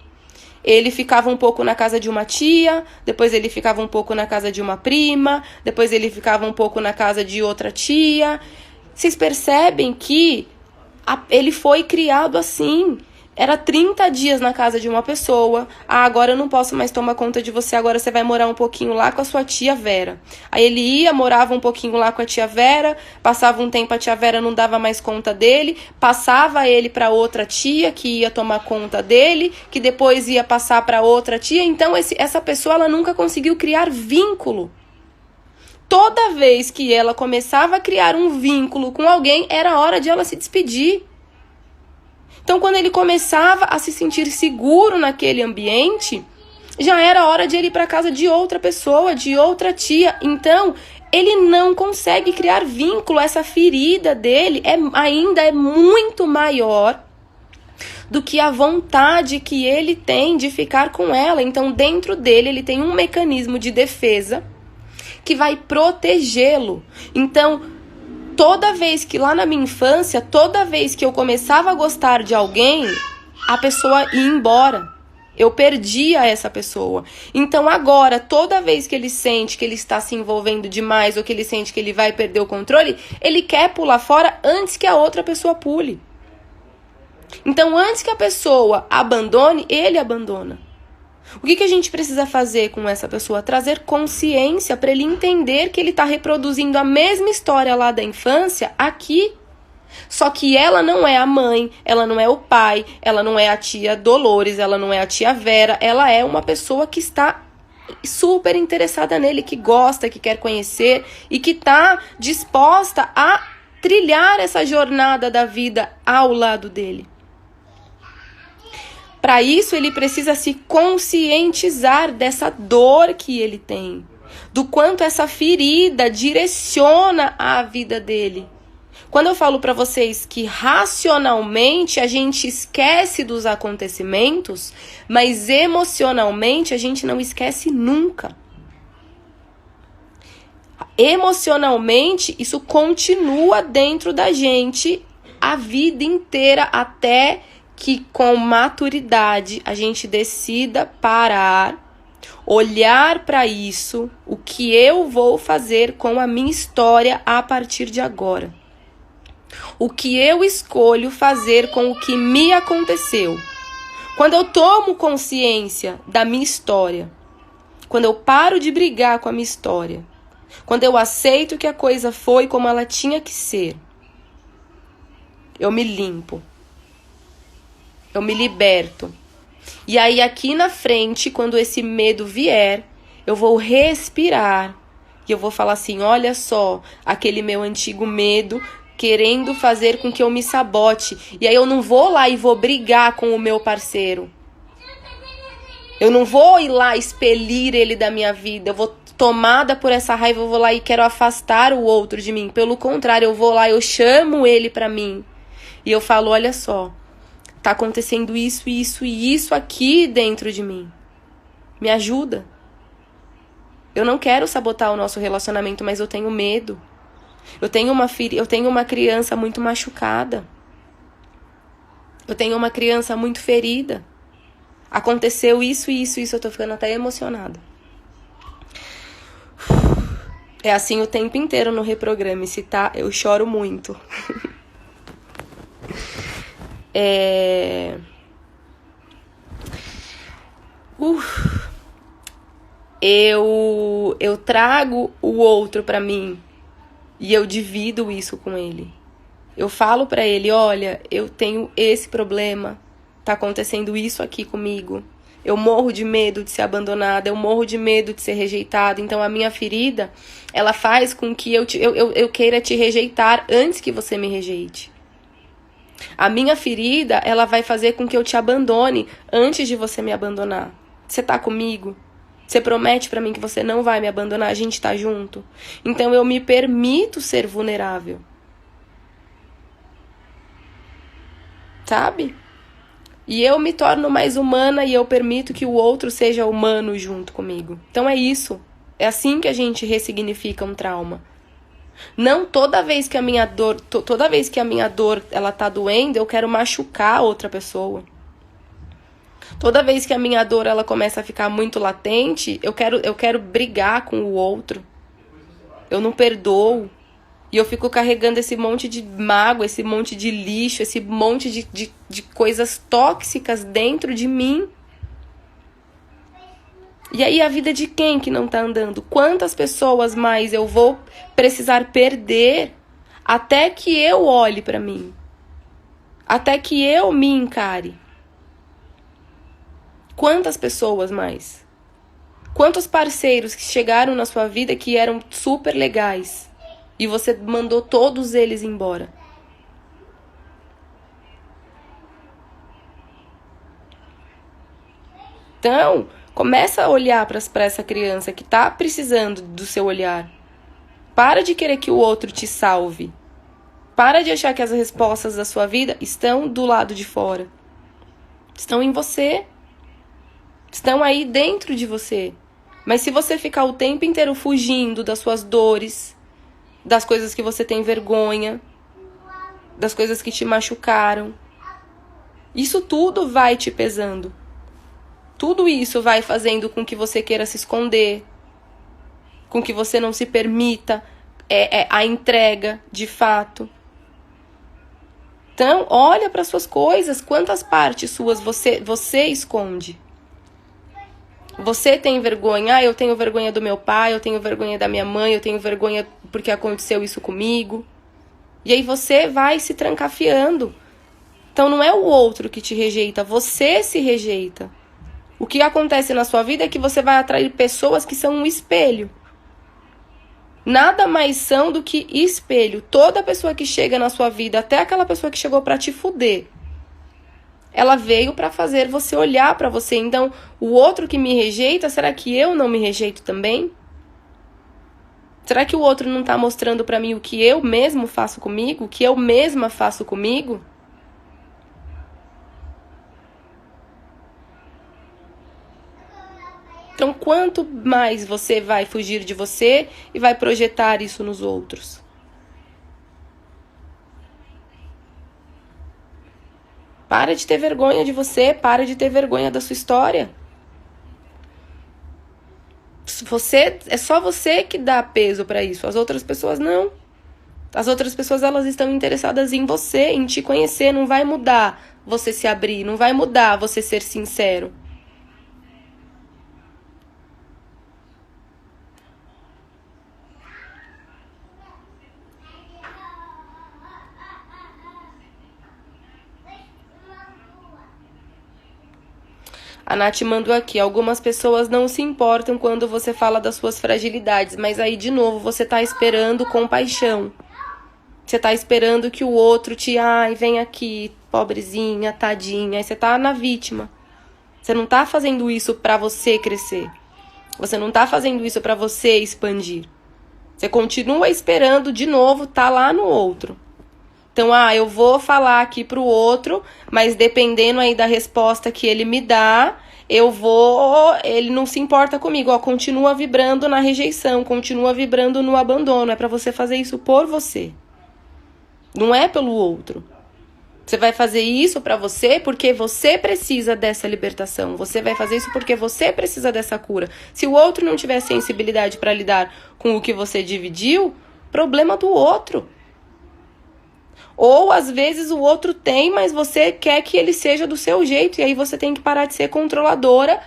Ele ficava um pouco na casa de uma tia, depois ele ficava um pouco na casa de uma prima, depois ele ficava um pouco na casa de outra tia. Vocês percebem que ele foi criado assim. Era 30 dias na casa de uma pessoa. Agora eu não posso mais tomar conta de você, agora você vai morar um pouquinho lá com a sua tia Vera. Aí ele ia, morava um pouquinho lá com a tia Vera, passava um tempo, a tia Vera não dava mais conta dele, passava ele para outra tia que ia tomar conta dele, que depois ia passar para outra tia. Então essa pessoa, ela nunca conseguiu criar vínculo. Toda vez que ela começava a criar um vínculo com alguém, era hora de ela se despedir. Então, quando ele começava a se sentir seguro naquele ambiente, já era hora de ele ir para casa de outra pessoa, de outra tia. Então, ele não consegue criar vínculo. Essa ferida dele ainda é muito maior do que a vontade que ele tem de ficar com ela. Então, dentro dele, ele tem um mecanismo de defesa que vai protegê-lo. Então, toda vez que lá na minha infância, toda vez que eu começava a gostar de alguém, a pessoa ia embora. Eu perdia essa pessoa. Então agora, toda vez que ele sente que ele está se envolvendo demais, ou que ele sente que ele vai perder o controle, ele quer pular fora antes que a outra pessoa pule. Então, antes que a pessoa abandone, ele abandona. O que a gente precisa fazer com essa pessoa? Trazer consciência para ele entender que ele está reproduzindo a mesma história lá da infância aqui. Só que ela não é a mãe, ela não é o pai, ela não é a tia Dolores, ela não é a tia Vera. Ela é uma pessoa que está super interessada nele, que gosta, que quer conhecer e que está disposta a trilhar essa jornada da vida ao lado dele. Para isso, ele precisa se conscientizar dessa dor que ele tem, do quanto essa ferida direciona a vida dele. Quando eu falo para vocês que racionalmente a gente esquece dos acontecimentos, mas emocionalmente a gente não esquece nunca. Emocionalmente, isso continua dentro da gente a vida inteira, até que com maturidade a gente decida parar, olhar para isso, o que eu vou fazer com a minha história a partir de agora. O que eu escolho fazer com o que me aconteceu. Quando eu tomo consciência da minha história, quando eu paro de brigar com a minha história, quando eu aceito que a coisa foi como ela tinha que ser, eu me limpo. Eu me liberto. E aí aqui na frente, quando esse medo vier, eu vou respirar. E eu vou falar assim, olha só, aquele meu antigo medo querendo fazer com que eu me sabote. E aí eu não vou lá e vou brigar com o meu parceiro. Eu não vou ir lá expelir ele da minha vida. Eu vou, tomada por essa raiva, eu vou lá e quero afastar o outro de mim. Pelo contrário, eu vou lá, eu chamo ele pra mim. E eu falo, olha só, tá acontecendo isso, isso e isso aqui dentro de mim. Me ajuda. Eu não quero sabotar o nosso relacionamento, mas eu tenho medo. Eu tenho uma criança muito machucada. Eu tenho uma criança muito ferida. Aconteceu isso e isso e isso. Eu tô ficando até emocionada. É assim o tempo inteiro no Reprograme-se, tá? Eu choro muito. Eu trago o outro pra mim e eu divido isso com ele. Eu falo pra ele, olha, eu tenho esse problema, tá acontecendo isso aqui comigo. Eu morro de medo de ser abandonada, eu morro de medo de ser rejeitada. Então a minha ferida, ela faz com que eu queira te rejeitar antes que você me rejeite. A minha ferida, ela vai fazer com que eu te abandone antes de você me abandonar. Você tá comigo? Você promete pra mim que você não vai me abandonar? A gente tá junto? Então eu me permito ser vulnerável. Sabe? E eu me torno mais humana e eu permito que o outro seja humano junto comigo. Então é isso. É assim que a gente ressignifica um trauma. Não toda vez que a minha dor ela tá doendo, eu quero machucar outra pessoa. Toda vez que a minha dor ela começa a ficar muito latente, eu quero brigar com o outro. Eu não perdoo. E eu fico carregando esse monte de mágoa, esse monte de lixo, esse monte de coisas tóxicas dentro de mim. E aí a vida de quem que não tá andando? Quantas pessoas mais eu vou precisar perder até que eu olhe pra mim? Até que eu me encare? Quantas pessoas mais? Quantos parceiros que chegaram na sua vida que eram super legais e você mandou todos eles embora? Então, começa a olhar para essa criança que tá precisando do seu olhar. Para de querer que o outro te salve. Para de achar que as respostas da sua vida estão do lado de fora. Estão em você. Estão aí dentro de você. Mas se você ficar o tempo inteiro fugindo das suas dores, das coisas que você tem vergonha, das coisas que te machucaram, isso tudo vai te pesando. Tudo isso vai fazendo com que você queira se esconder, com que você não se permita a entrega de fato. Então, olha para suas coisas, quantas partes suas você esconde. Você tem vergonha? Eu tenho vergonha do meu pai, eu tenho vergonha da minha mãe, eu tenho vergonha porque aconteceu isso comigo. E aí você vai se trancafiando. Então não é o outro que te rejeita, você se rejeita. O que acontece na sua vida é que você vai atrair pessoas que são um espelho. Nada mais são do que espelho. Toda pessoa que chega na sua vida, até aquela pessoa que chegou pra te fuder, ela veio pra fazer você olhar pra você. Então, o outro que me rejeita, será que eu não me rejeito também? Será que o outro não tá mostrando pra mim o que eu mesmo faço comigo? O que eu mesma faço comigo? Então, quanto mais você vai fugir de você e vai projetar isso nos outros? Para de ter vergonha de você, para de ter vergonha da sua história. É só você que dá peso pra isso, as outras pessoas não. As outras pessoas, elas estão interessadas em você, em te conhecer. Não vai mudar você se abrir, não vai mudar você ser sincero. A Nath mandou aqui, algumas pessoas não se importam quando você fala das suas fragilidades, mas aí, de novo, você tá esperando compaixão. Você tá esperando que o outro ai, vem aqui, pobrezinha, tadinha. Aí você tá na vítima. Você não tá fazendo isso pra você crescer. Você não tá fazendo isso pra você expandir. Você continua esperando, de novo, tá lá no outro. Então, eu vou falar aqui pro outro, mas dependendo aí da resposta que ele me dá, ele não se importa comigo, continua vibrando na rejeição, continua vibrando no abandono. É pra você fazer isso por você. Não é pelo outro. Você vai fazer isso pra você porque você precisa dessa libertação. Você vai fazer isso porque você precisa dessa cura. Se o outro não tiver sensibilidade pra lidar com o que você dividiu, problema do outro. Ou às vezes o outro tem, mas você quer que ele seja do seu jeito. E aí você tem que parar de ser controladora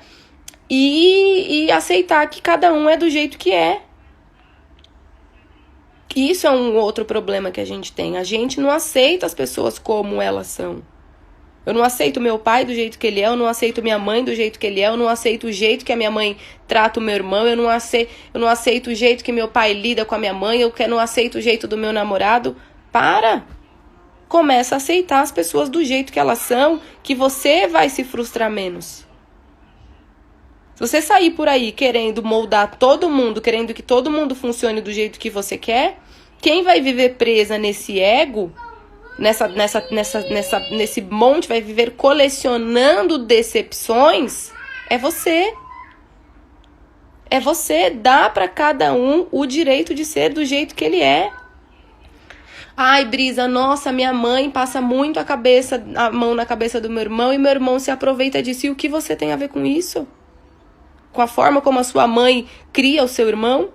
e aceitar que cada um é do jeito que é. Isso é um outro problema que a gente tem. A gente não aceita as pessoas como elas são. Eu não aceito meu pai do jeito que ele é, eu não aceito minha mãe do jeito que ele é, eu não aceito o jeito que a minha mãe trata o meu irmão, eu não aceito o jeito que meu pai lida com a minha mãe, eu não aceito o jeito do meu namorado. Para! Começa a aceitar as pessoas do jeito que elas são, que você vai se frustrar menos. Se você sair por aí querendo moldar todo mundo, querendo que todo mundo funcione do jeito que você quer, quem vai viver presa nesse ego, nesse monte, vai viver colecionando decepções, é você. É você. Dá pra cada um o direito de ser do jeito que ele é. Ai, Brisa, nossa, minha mãe passa muito a mão na cabeça do meu irmão e meu irmão se aproveita disso. E o que você tem a ver com isso? Com a forma como a sua mãe cria o seu irmão?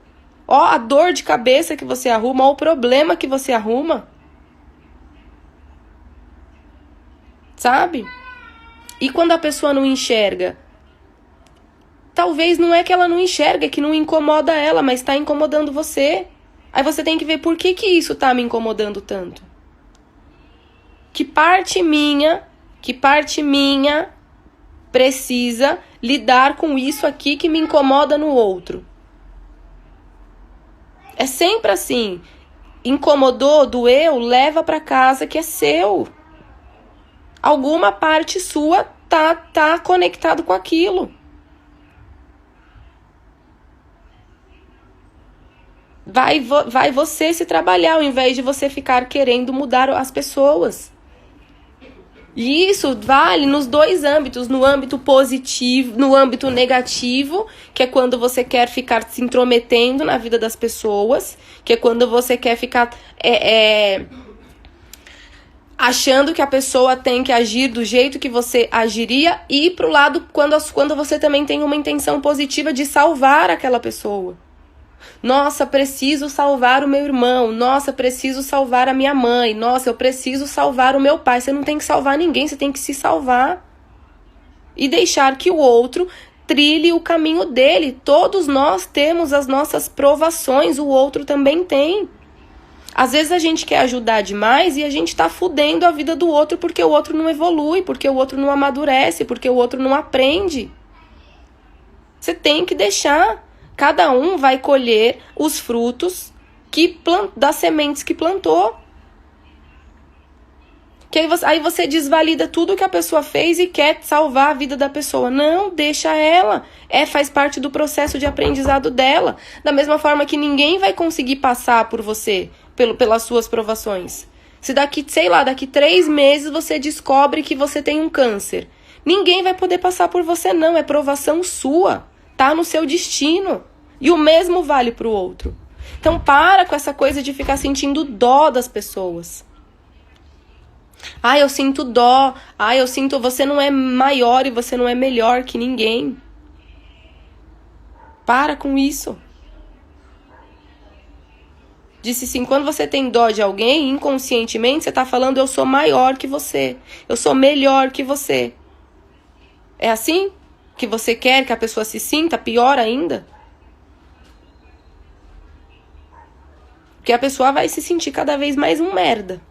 Ó a dor de cabeça que você arruma, ó o problema que você arruma. Sabe? E quando a pessoa não enxerga? Talvez não é que ela não enxerga, é que não incomoda ela, mas está incomodando você. Aí você tem que ver por que isso tá me incomodando tanto. Que parte minha precisa lidar com isso aqui que me incomoda no outro. É sempre assim. Incomodou, doeu, leva pra casa que é seu. Alguma parte sua tá conectado com aquilo. Vai você se trabalhar ao invés de você ficar querendo mudar as pessoas. E isso vale nos dois âmbitos, no âmbito positivo, no âmbito negativo, que é quando você quer ficar se intrometendo na vida das pessoas, que é quando você quer ficar achando que a pessoa tem que agir do jeito que você agiria, e pro lado quando você também tem uma intenção positiva de salvar aquela pessoa. Nossa, preciso salvar o meu irmão. Nossa, preciso salvar a minha mãe. Nossa, eu preciso salvar o meu pai. Você não tem que salvar ninguém, você tem que se salvar. E deixar que o outro trilhe o caminho dele. Todos nós temos as nossas provações, o outro também tem. Às vezes a gente quer ajudar demais e a gente tá fudendo a vida do outro porque o outro não evolui, porque o outro não amadurece, porque o outro não aprende. Você tem que deixar. Cada um vai colher os frutos das sementes que plantou. Que aí você desvalida tudo que a pessoa fez e quer salvar a vida da pessoa. Não, deixa ela. Faz parte do processo de aprendizado dela. Da mesma forma que ninguém vai conseguir passar por você, pelas suas provações. Se daqui 3 meses você descobre que você tem um câncer, ninguém vai poder passar por você, não. É provação sua. Tá no seu destino. E o mesmo vale pro outro. Então para com essa coisa de ficar sentindo dó das pessoas. Eu sinto dó. Você não é maior e você não é melhor que ninguém. Para com isso. Disse assim, quando você tem dó de alguém, inconscientemente você tá falando eu sou maior que você. Eu sou melhor que você. É assim que você quer que a pessoa se sinta? Pior ainda? Porque a pessoa vai se sentir cada vez mais um merda.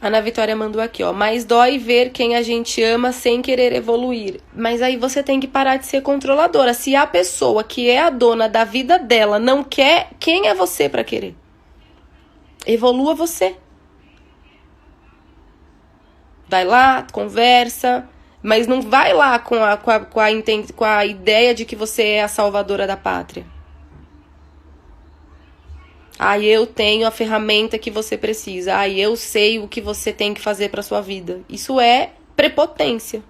A Ana Vitória mandou aqui, ó. Mas dói ver quem a gente ama sem querer evoluir. Mas aí você tem que parar de ser controladora. Se a pessoa que é a dona da vida dela não quer, quem é você pra querer? Evolua você. Vai lá, conversa, mas não vai lá com a ideia de que você é a salvadora da pátria. Eu tenho a ferramenta que você precisa. Eu sei o que você tem que fazer para sua vida. Isso é prepotência.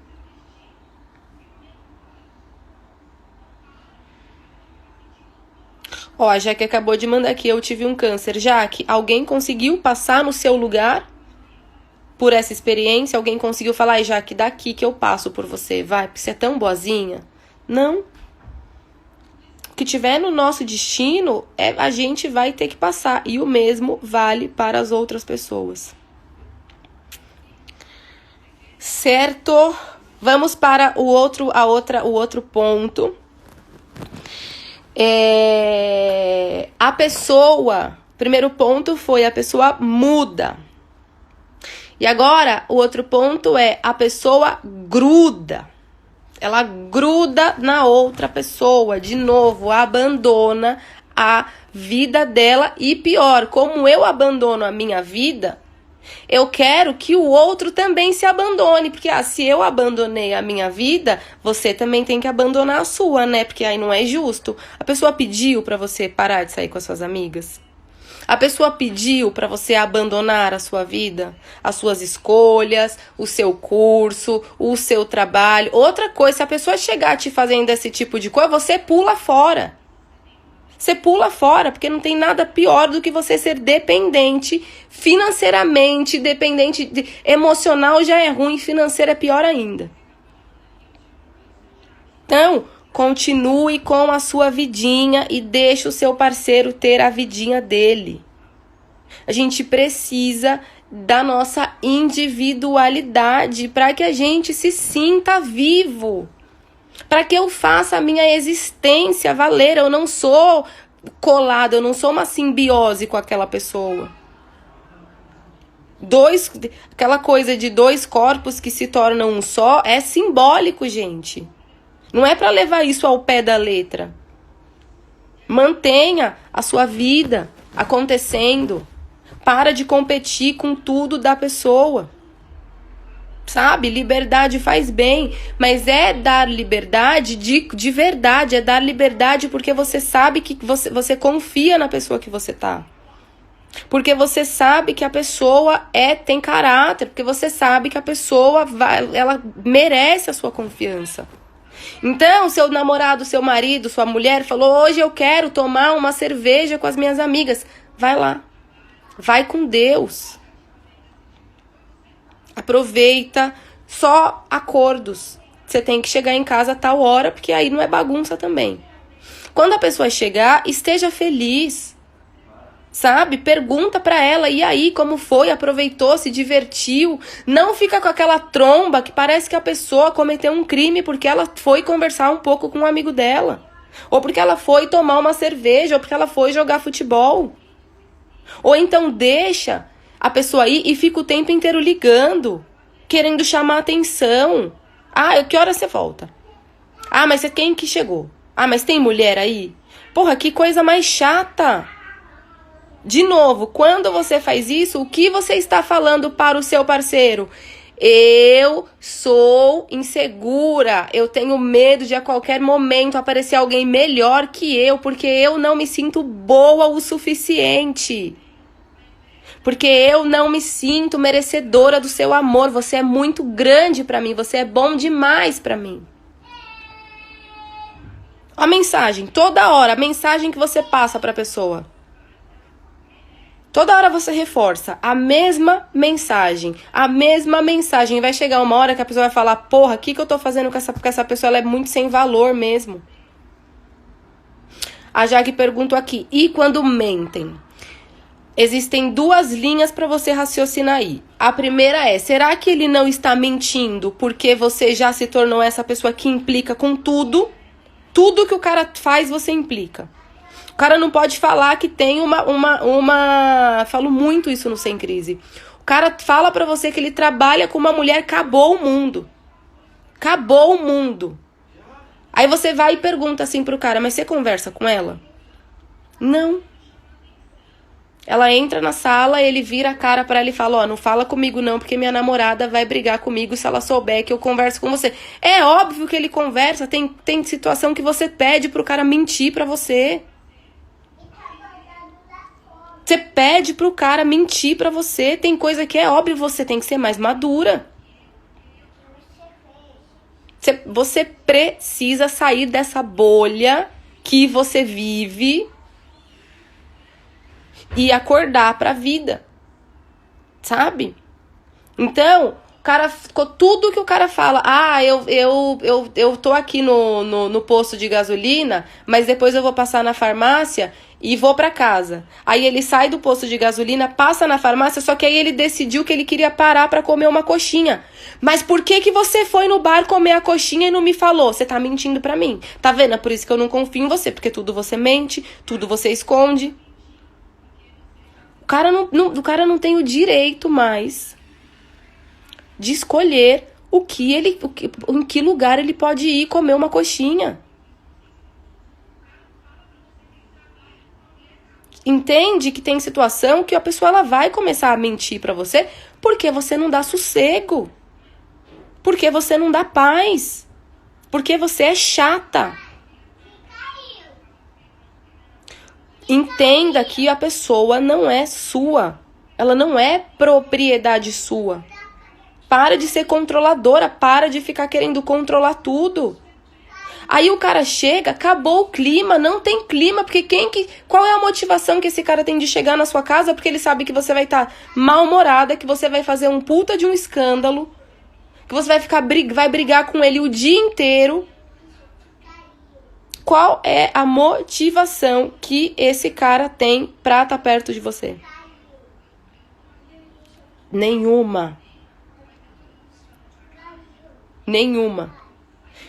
Ó, a Jaque acabou de mandar aqui, eu tive um câncer. Jaque, alguém conseguiu passar no seu lugar por essa experiência? Alguém conseguiu falar, ai, Jaque, daqui que eu passo por você, vai, porque você é tão boazinha? Não. O que tiver no nosso destino, a gente vai ter que passar. E o mesmo vale para as outras pessoas. Certo? Vamos para o outro ponto. A pessoa, primeiro ponto foi a pessoa muda. E agora, o outro ponto é a pessoa gruda. Ela gruda na outra pessoa, de novo, abandona a vida dela. E pior, como eu abandono a minha vida, eu quero que o outro também se abandone. Porque se eu abandonei a minha vida, você também tem que abandonar a sua, né? Porque aí não é justo. A pessoa pediu pra você parar de sair com as suas amigas? A pessoa pediu para você abandonar a sua vida, as suas escolhas, o seu curso, o seu trabalho. Outra coisa, se a pessoa chegar te fazendo esse tipo de coisa, você pula fora. Você pula fora, porque não tem nada pior do que você ser dependente financeiramente, dependente emocional já é ruim, financeiro é pior ainda. Então, continue com a sua vidinha e deixe o seu parceiro ter a vidinha dele. A gente precisa da nossa individualidade para que a gente se sinta vivo. Para que eu faça a minha existência valer. Eu não sou colada, eu não sou uma simbiose com aquela pessoa. Aquela coisa de dois corpos que se tornam um só é simbólico, gente. Não é para levar isso ao pé da letra. Mantenha a sua vida acontecendo. Para de competir com tudo da pessoa. Sabe? Liberdade faz bem. Mas é dar liberdade de verdade. É dar liberdade porque você sabe que você confia na pessoa que você tá. Porque você sabe que a pessoa tem caráter. Porque você sabe que a pessoa ela merece a sua confiança. Então, seu namorado, seu marido, sua mulher falou: hoje eu quero tomar uma cerveja com as minhas amigas. Vai lá. Vai com Deus. Aproveita. Só acordos. Você tem que chegar em casa a tal hora, porque aí não é bagunça também. Quando a pessoa chegar, esteja feliz. Sabe? Pergunta pra ela, e aí, como foi? Aproveitou, se divertiu? Não fica com aquela tromba que parece que a pessoa cometeu um crime porque ela foi conversar um pouco com um amigo dela. Ou porque ela foi tomar uma cerveja, ou porque ela foi jogar futebol. Ou então deixa a pessoa ir e fica o tempo inteiro ligando, querendo chamar atenção. Ah, que hora você volta? Ah, mas quem que chegou? Ah, mas tem mulher aí? Porra, que coisa mais chata. De novo, quando você faz isso, o que você está falando para o seu parceiro? Eu sou insegura, eu tenho medo de a qualquer momento aparecer alguém melhor que eu, porque eu não me sinto boa o suficiente. Porque eu não me sinto merecedora do seu amor. Você é muito grande pra mim, você é bom demais pra mim. A mensagem, toda hora, a mensagem que você passa pra pessoa. Toda hora você reforça a mesma mensagem. A mesma mensagem. Vai chegar uma hora que a pessoa vai falar: porra, o que eu tô fazendo com essa pessoa? Ela é muito sem valor mesmo. A Jaque perguntou aqui: e quando mentem? Existem duas linhas para você raciocinar aí. A primeira é: será que ele não está mentindo porque você já se tornou essa pessoa que implica com tudo? Tudo que o cara faz, você implica. O cara não pode falar que tem Falo muito isso no Sem Crise. O cara fala pra você que ele trabalha com uma mulher, acabou o mundo. Acabou o mundo. Aí você vai e pergunta assim pro cara: mas você conversa com ela? Não. Ela entra na sala, ele vira a cara pra ela e fala: ó, não fala comigo não, porque minha namorada vai brigar comigo se ela souber que eu converso com você. É óbvio que ele conversa. Tem situação que você pede pro cara mentir pra você. Você pede pro cara mentir pra você. Tem coisa que é óbvio, você tem que ser mais madura. Você precisa sair dessa bolha que você vive e acordar pra vida, sabe? Então, o cara, tudo que o cara fala, eu tô aqui no posto de gasolina, mas depois eu vou passar na farmácia e vou pra casa. Aí ele sai do posto de gasolina, passa na farmácia, só que aí ele decidiu que ele queria parar pra comer uma coxinha. Mas por que você foi no bar comer a coxinha e não me falou? Você tá mentindo pra mim. Tá vendo? É por isso que eu não confio em você, porque tudo você mente, tudo você esconde. O cara não tem o direito mais de escolher em que lugar ele pode ir comer uma coxinha. Entende que tem situação que a pessoa ela vai começar a mentir pra você porque você não dá sossego. Porque você não dá paz. Porque você é chata. Entenda que a pessoa não é sua. Ela não é propriedade sua. Para de ser controladora, para de ficar querendo controlar tudo. Aí o cara chega, acabou o clima, não tem clima, porque qual é a motivação que esse cara tem de chegar na sua casa? Porque ele sabe que você vai estar mal-humorada, que você vai fazer um puta de um escândalo, que você vai brigar com ele o dia inteiro. Qual é a motivação que esse cara tem pra estar perto de você? Nenhuma.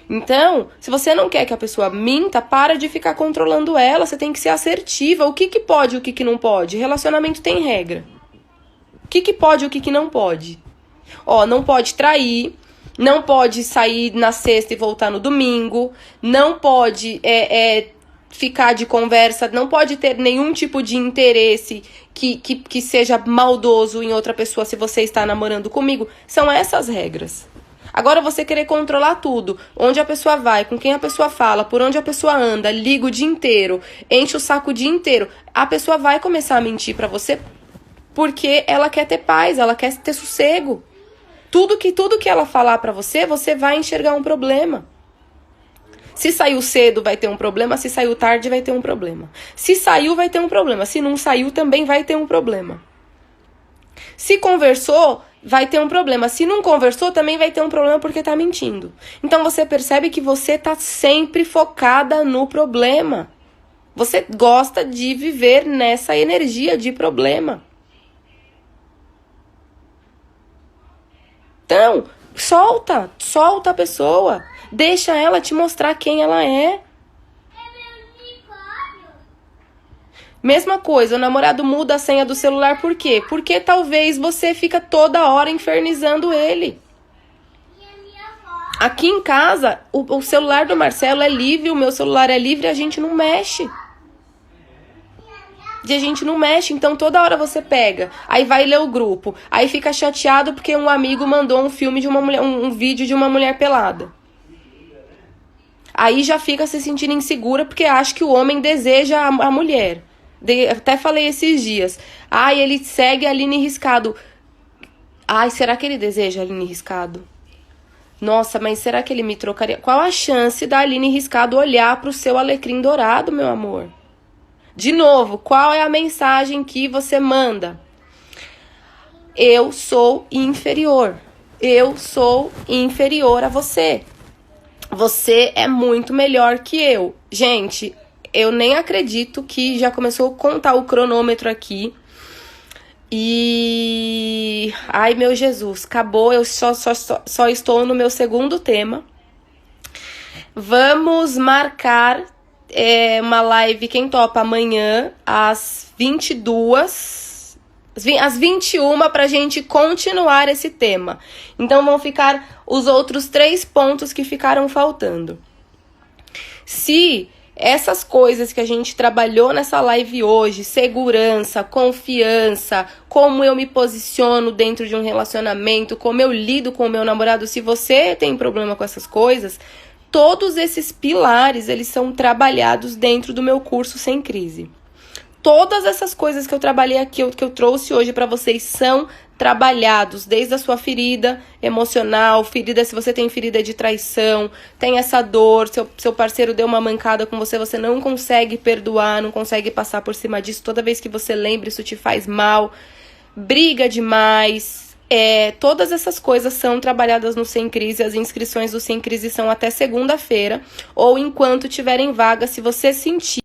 Então, se você não quer que a pessoa minta, para de ficar controlando ela. Você tem que ser assertiva. O que pode e o que não pode? Relacionamento tem regra. O que pode e o que não pode? Não pode trair, não pode sair na sexta e voltar no domingo, não pode ficar de conversa, não pode ter nenhum tipo de interesse que seja maldoso em outra pessoa se você está namorando comigo. São essas regras. Agora você querer controlar tudo, onde a pessoa vai, com quem a pessoa fala, por onde a pessoa anda, liga o dia inteiro, enche o saco o dia inteiro, a pessoa vai começar a mentir pra você porque ela quer ter paz, ela quer ter sossego. Tudo que ela falar pra você, você vai enxergar um problema. Se saiu cedo, vai ter um problema. Se saiu tarde, vai ter um problema. Se saiu, vai ter um problema. Se não saiu, também vai ter um problema. Se conversou, vai ter um problema. Se não conversou, também vai ter um problema porque tá mentindo. Então você percebe que você tá sempre focada no problema. Você gosta de viver nessa energia de problema. Então, solta a pessoa. Deixa ela te mostrar quem ela é. Mesma coisa, o namorado muda a senha do celular por quê? Porque talvez você fica toda hora infernizando ele. Aqui em casa, o celular do Marcelo é livre, o meu celular é livre e a gente não mexe. Então toda hora você pega, aí vai ler o grupo, aí fica chateado porque um amigo mandou um filme de uma mulher, um vídeo de uma mulher pelada. Aí já fica se sentindo insegura porque acha que o homem deseja a mulher. Até falei esses dias. Ele segue a Aline Riscado. Será que ele deseja a Aline Riscado? Nossa, mas será que ele me trocaria? Qual a chance da Aline Riscado olhar pro seu alecrim dourado, meu amor? De novo, qual é a mensagem que você manda? Eu sou inferior. Eu sou inferior a você. Você é muito melhor que eu. Gente, eu nem acredito que já começou a contar o cronômetro aqui. E... ai, meu Jesus, acabou. Eu só estou no meu segundo tema. Vamos marcar uma live, quem topa, amanhã, às 22, às 21, pra gente continuar esse tema. Então vão ficar os outros 3 pontos que ficaram faltando. Se essas coisas que a gente trabalhou nessa live hoje, segurança, confiança, como eu me posiciono dentro de um relacionamento, como eu lido com o meu namorado, se você tem problema com essas coisas, todos esses pilares, eles são trabalhados dentro do meu curso Sem Crise. Todas essas coisas que eu trabalhei aqui, que eu trouxe hoje pra vocês, são trabalhados, desde a sua ferida emocional, ferida, se você tem ferida de traição, tem essa dor, seu parceiro deu uma mancada com você, você não consegue perdoar, não consegue passar por cima disso, toda vez que você lembra, isso te faz mal, briga demais, todas essas coisas são trabalhadas no Sem Crise. As inscrições do Sem Crise são até segunda-feira, ou enquanto tiverem vaga, se você sentir